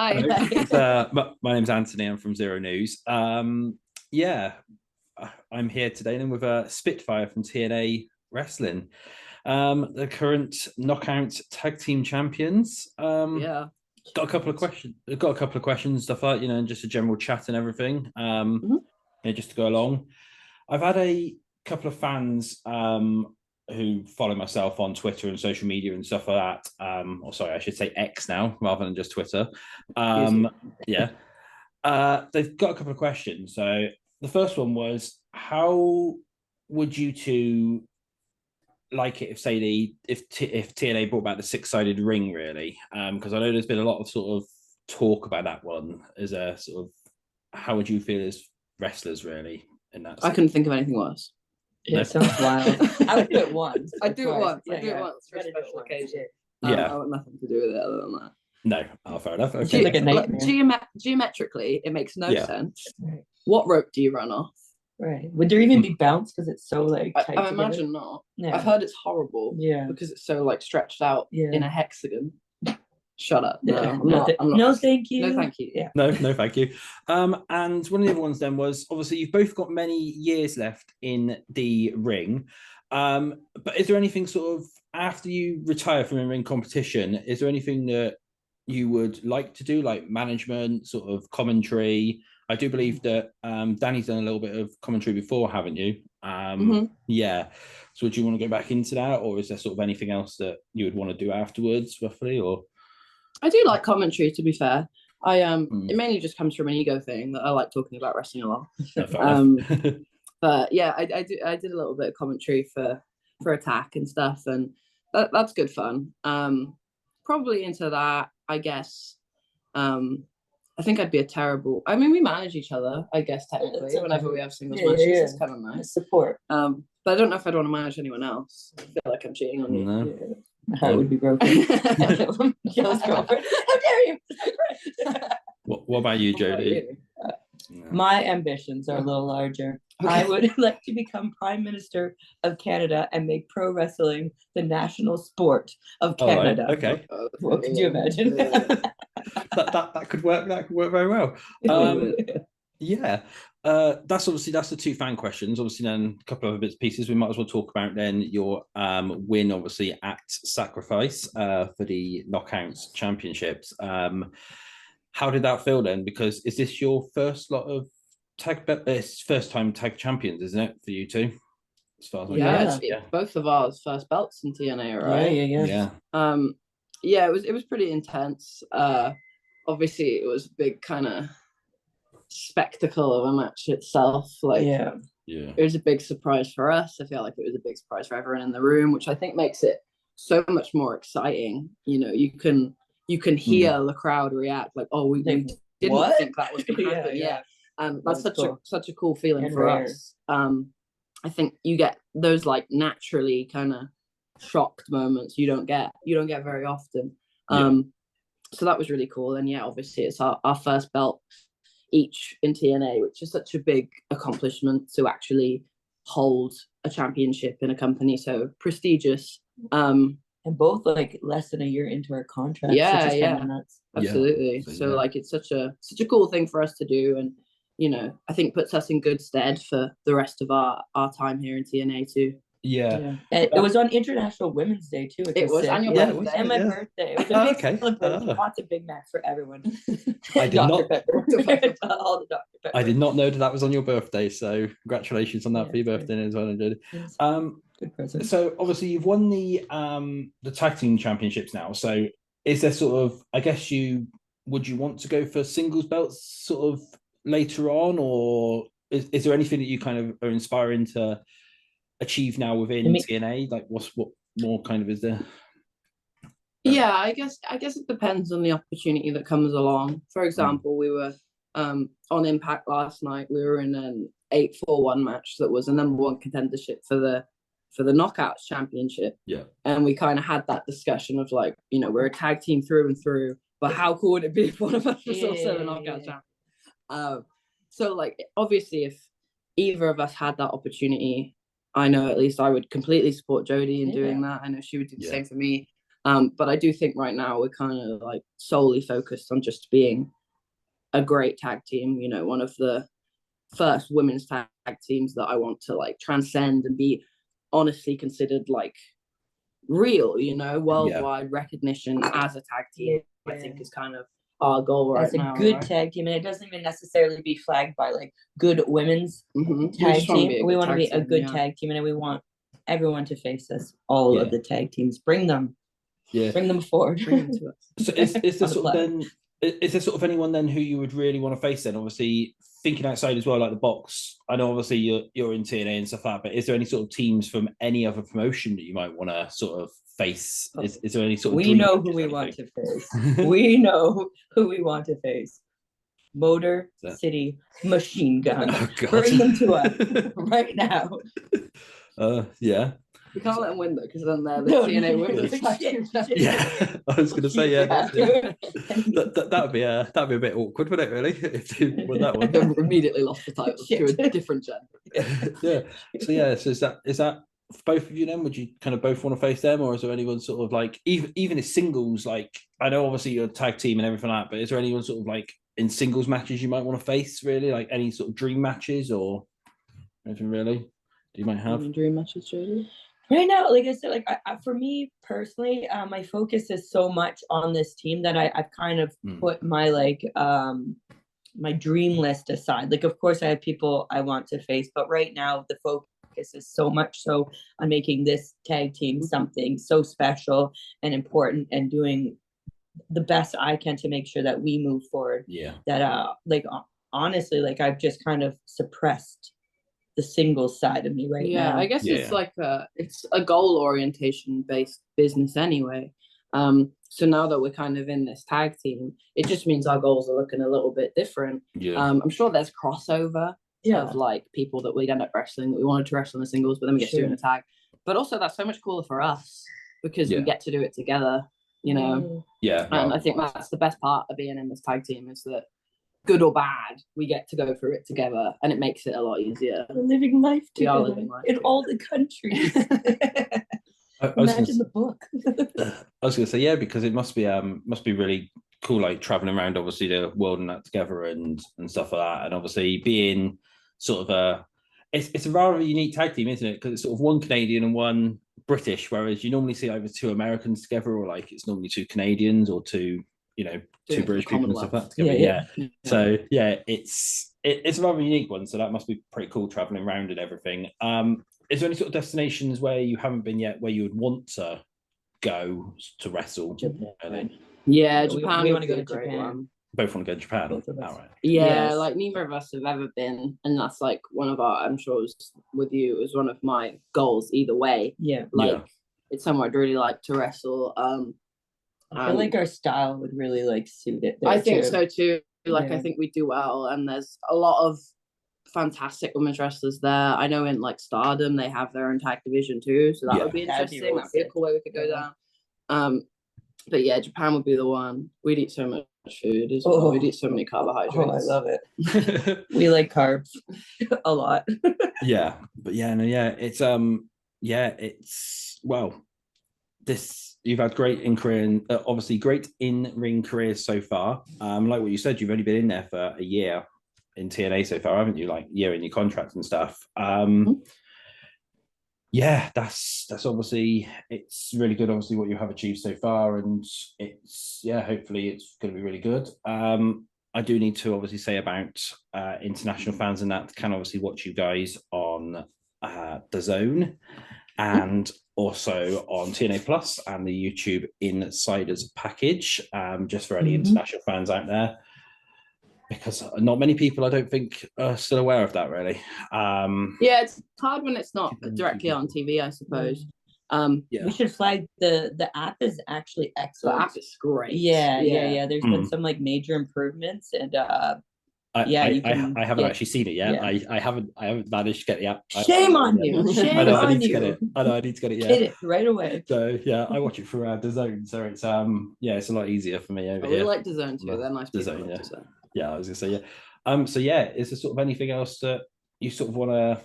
Hi. Hello. My name's Anthony. I'm from Zero News. Yeah, I'm here today then with SpitFire from TNA Wrestling, the current knockout tag team champions. Yeah. Got a couple of questions. Got a couple of questions, stuff like and just a general chat and everything. Just to go along. I've had a couple of fans who follow myself on Twitter and social media and stuff like that. Or sorry, I should say X now rather than just Twitter. Yeah. They've got a couple of questions. So the first one was, how would you two like it if, say, if TNA brought back the six-sided ring, really? Because I know there's been a lot of sort of talk about that one as a sort of, how would you feel as wrestlers, really, in that? I couldn't think of anything worse. Yeah, it sounds wild. I would do it once. I do it once. Yeah, I do it once for a special occasion. Yeah. I want nothing to do with it other than that. No. Oh, fair enough. Okay. Like a nightmare. Geometrically, it makes no sense. Right. What rope do you run off? Right. Would there even be bounce because it's so like tight I imagine not. Yeah. I've heard it's horrible. Yeah. Because it's so like stretched out in a hexagon. Shut up. No, Yeah. I'm not. No, thank you. No, thank you. Yeah. No, thank you. And one of the other ones then was, obviously you've both got many years left in the ring. But is there anything sort of, after you retire from a ring competition, is there anything that you would like to do, like management, sort of commentary? I do believe that Dani's done a little bit of commentary before, haven't you? Yeah. So would you want to go back into that, or is there sort of anything else that you would want to do afterwards, roughly? Or I do like commentary, to be fair. It mainly just comes from an ego thing that I like talking about wrestling a lot. But yeah, I did a little bit of commentary for Attack and stuff, and that's good fun. Probably into that, I guess. I think I'd be a terrible. I mean, we manage each other, I guess, technically, whenever we have singles matches. It's kind of nice support. But I don't know if I'd want to manage anyone else. I feel like I'm cheating on you. No. Yeah. My heart would be broken. Kill his girlfriend. How dare you? What about you, Jody? My ambitions are a little larger. Okay. I would like to become Prime Minister of Canada and make pro wrestling the national sport of Canada. Right. Okay. What could you imagine? that could work. That could work very well. Yeah. That's the two fan questions. Obviously, then a couple of other bits and pieces. We might as well talk about then your win, obviously, at Sacrifice for the Knockouts Championships. How did that feel then? Because is this your first lot of first time tag champions, isn't it, for you two? As far as it's both of ours first belts in TNA, right? Yeah. It was pretty intense. Obviously, it was a big kind of spectacle of a match itself. It was a big surprise for us. I feel like it was a big surprise for everyone in the room, which I think makes it so much more exciting. You can hear the crowd react like, oh, we didn't think that was going to happen. That's such a cool feeling for us. I think you get those like naturally kind of shocked moments you don't get very often. So that was really cool. And obviously it's our first belt each in TNA, which is such a big accomplishment to actually hold a championship in a company so prestigious. And both like less than a year into our contract. Absolutely. So like it's such a cool thing for us to do, and I think puts us in good stead for the rest of our time here in TNA too. And it was on International Women's Day too. It was on your birthday. And my birthday. It was a big celebration. Lots of Big Macs for everyone. I did not. All the Dr. Pepper. I did not know that was on your birthday. So congratulations on that for your birthday as well, Jody. Good present. So obviously you've won the tag team championships now. So is there sort of, I guess would you want to go for singles belts sort of later on, or is there anything that you kind of are inspiring to achieve now within TNA? Like what more kind of is there? I guess it depends on the opportunity that comes along. For example, we were on Impact last night. We were in an 8-4-1 match that was a number one contendership for the Knockouts Championship. And we kind of had that discussion of like, we're a tag team through and through, but how cool would it be if one of us was also the Knockouts champion? So like, obviously if either of us had that opportunity, I know at least I would completely support Jody in doing that. I know she would do the same for me. But I do think right now we're kind of like solely focused on just being a great tag team. You know, one of the first women's tag teams that I want to like transcend and be honestly considered like real, you know, worldwide recognition as a tag team. I think is kind of our goal right now. As a good tag team, and it doesn't even necessarily be flagged by like good women's tag team. We want to be a good tag team, and we want everyone to face us. All of the tag teams, bring them forward. Bring them to us. So is there sort of then? Is there sort of anyone then who you would really want to face then? Obviously, thinking outside as well, like the box. I know obviously you're in TNA and stuff like that, but is there any sort of teams from any other promotion that you might want to sort of face? Is there any sort of we know who we want to face. We know who we want to face. Motor City Machine Gun. Oh, bring them to us right now. Yeah. We can't let them win though, because then they're the TNA winners. Yeah, I was going to say that would be a bit awkward, wouldn't it? Really, if they won that one, immediately lost the title to a different gen. Yeah. So is that for both of you then? Would you kind of both want to face them, or is there anyone sort of like even as singles? Like I know obviously you're a tag team and everything like that, but is there anyone sort of like in singles matches you might want to face? Really, like any sort of dream matches or anything really? Do you might have any dream matches, Jody? Right now, like I said, like for me personally, my focus is so much on this team that I've kind of put my like my dream list aside. Like, of course, I have people I want to face, but right now the focus is so much so on making this tag team something so special and important, and doing the best I can to make sure that we move forward. Yeah. That like honestly, like I've just kind of suppressed the singles side of me now. Yeah, I guess it's like it's a goal orientation based business anyway. So now that we're kind of in this tag team, it just means our goals are looking a little bit different. Yeah. I'm sure there's crossover of like people that we'd end up wrestling that we wanted to wrestle in the singles, but then we get to do in a tag. But also that's so much cooler for us because we get to do it together, you know. Yeah. And I think that's the best part of being in this tag team is that good or bad, we get to go through it together, and it makes it a lot easier. We're living life together in all the countries. Imagine the book. I was going to say because it must be really cool, like traveling around obviously the world and that together and stuff like that, and obviously being sort of it's a rather unique tag team, isn't it? Because it's sort of one Canadian and one British, whereas you normally see either two Americans together, or like it's normally two Canadians or two British people and stuff like that together. Yeah. So it's a rather unique one. So that must be pretty cool traveling around and everything. Is there any sort of destinations where you haven't been yet where you would want to go to wrestle? Japan. Yeah, Japan. We want to go to Japan. Both want to go to Japan. Both of us. All right. Yeah, like neither of us have ever been, and that's like one of our. I'm sure it was with you. It was one of my goals either way. Yeah. Like it's somewhere I'd really like to wrestle. I feel like our style would really like suit it. I think so too. Like I think we do well, and there's a lot of fantastic women's wrestlers there. I know in like Stardom they have their own tag division too, so that would be interesting. That'd be a cool way we could go down. But yeah, Japan would be the one. We'd eat so much food as well. We'd eat so many carbohydrates. Oh, I love it. We like carbs a lot. It's you've had great in career, obviously great in-ring careers so far. Like what you said, you've only been in there for a year in TNA so far, haven't you? Like year in your contract and stuff. That's obviously, it's really good, obviously, what you have achieved so far, and it's hopefully it's going to be really good. I do need to obviously say about international fans and that can obviously watch you guys on the Zone and also on TNA Plus and the YouTube Insiders package, just for any international fans out there, because not many people, I don't think, are still aware of that, really. It's hard when it's not directly on TV, I suppose. We should flag the app is actually excellent. The app is great. Yeah. There's been some like major improvements, and I haven't actually seen it yet. I haven't managed to get the app. Shame on you. I know I need to get it. I need to get it. Get it right away. So I watch it through the Zone. So it's it's a lot easier for me over here. We like the Zone too. They're nice people. The Zone, I was gonna say is there sort of anything else that you sort of want to?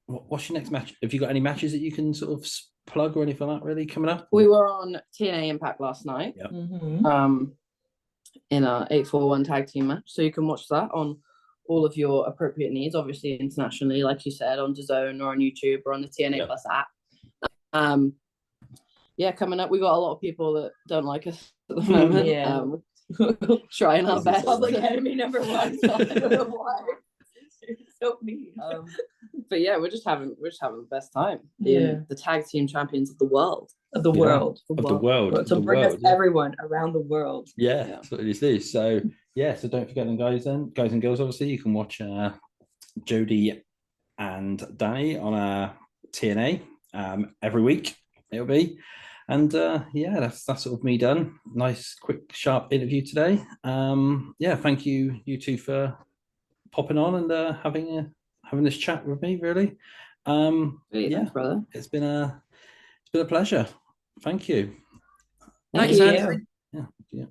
What's your next match? Have you got any matches that you can sort of plug or anything like that really coming up? We were on TNA Impact last night. Yep. In our 841 tag team match, so you can watch that on all of your appropriate needs, obviously internationally, like you said, on DAZN or on YouTube or on the TNA Plus app. Coming up, we got a lot of people that don't like us at the moment. Trying our best. Public enemy number one. So I don't know why. It's so mean. But yeah, we're just having the best time. The tag team champions of the world. Of the world. So bring us everyone around the world. Absolutely. So so don't forget them, guys and girls. Obviously, you can watch Jody and Dani on TNA every week. It'll be, and that's sort of me done. Nice, quick, sharp interview today. Thank you two for popping on and having this chat with me. Really, Thanks, brother. It's been a pleasure. Thank you. Thanks, you. Yeah.